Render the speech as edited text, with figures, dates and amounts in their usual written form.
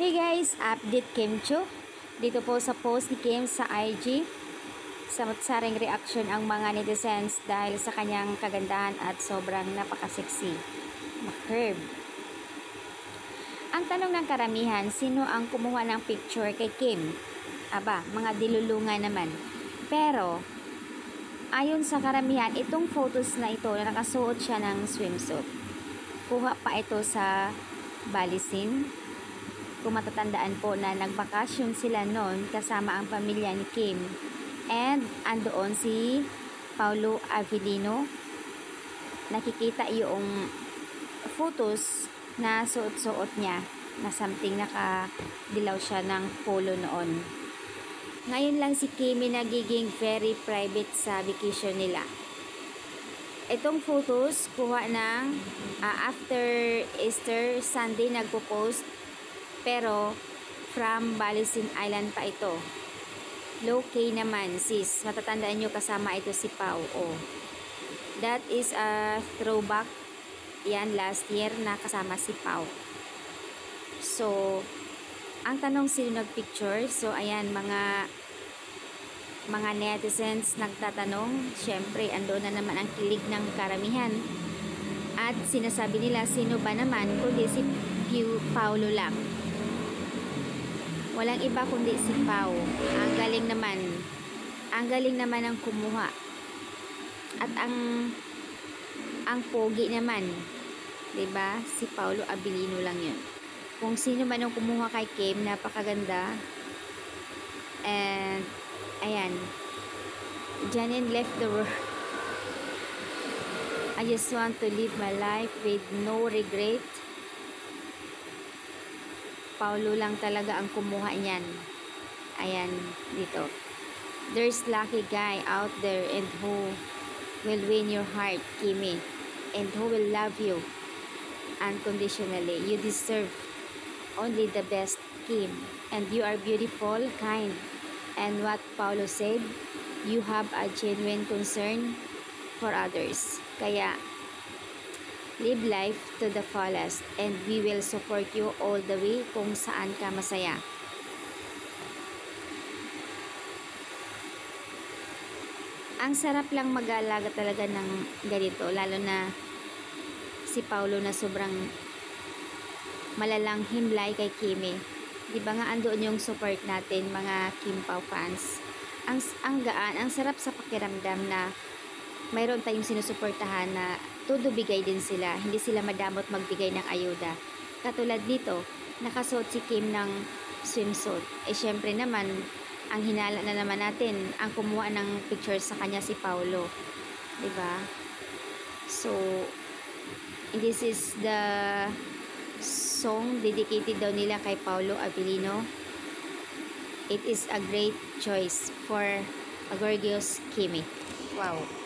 Hey guys, update Kim Chu. Dito po sa post ni Kim sa IG. Samot-saring reaction ang mga netizens dahil sa kanyang kagandahan at sobrang napaka-sexy. Ma-curve. Ang tanong ng karamihan, sino ang kumuha ng picture kay Kim? Aba, mga dilulungan naman. Pero, ayon sa karamihan, itong photos na ito na nakasuot siya ng swimsuit. Kuha pa ito sa Bali scene. Kung matatandaan po na nagbakasyon sila noon kasama ang pamilya ni Kim. And andoon si Paulo Avellino. Nakikita yung photos na suot-suot niya na something nakadilaw siya ng polo noon. Ngayon lang si Kimi nagiging very private sa vacation nila. Itong photos kuha ng after Easter Sunday nagpo-post, pero from Balisin Island pa ito. Low-key naman sis, matatandaan nyo kasama ito si Pau. Oh. That is a throwback. Yan last year na kasama si Pau. So ang tanong, sino nagpicture? So ayan, mga netizens nagtatanong. Syempre ando na naman ang kilig ng karamihan. At sinasabi nila, sino ba naman kundi si Paulo lang. Walang iba kundi si Pau. Ang galing naman ang kumuha. At ang pogi naman, 'di ba? Si Paulo Avellino lang 'yun. Kung sino man ang kumuha kay Kim, napakaganda. And ayan. Janine left the world. I just want to live my life with no regret. Paulo lang talaga ang kumuha niyan. Ayan, dito. There's lucky guy out there and who will win your heart, Kimi. And who will love you unconditionally. You deserve only the best, Kim. And you are beautiful, kind. And what Paulo said, you have a genuine concern for others. Kaya, live life to the fullest and we will support you all the way kung saan ka masaya. Ang sarap lang mag-aalaga talaga ng ganito, lalo na si Paulo na sobrang malalang himlay kay Kimi. Di ba nga andoon yung support natin mga Kim Pao fans. Ang gaan, ang sarap sa pakiramdam na mayroon tayong sinusuportahan na todo bigay din sila. Hindi sila madamot magbigay ng ayuda. Katulad dito, nakasuot si Kim ng swimsuit. Syempre naman, ang hinala na naman natin, ang kumuha ng picture sa kanya si Paulo. Diba? So, this is the song dedicated daw nila kay Paulo Avellino. It is a great choice for a gorgeous Kimi. Wow!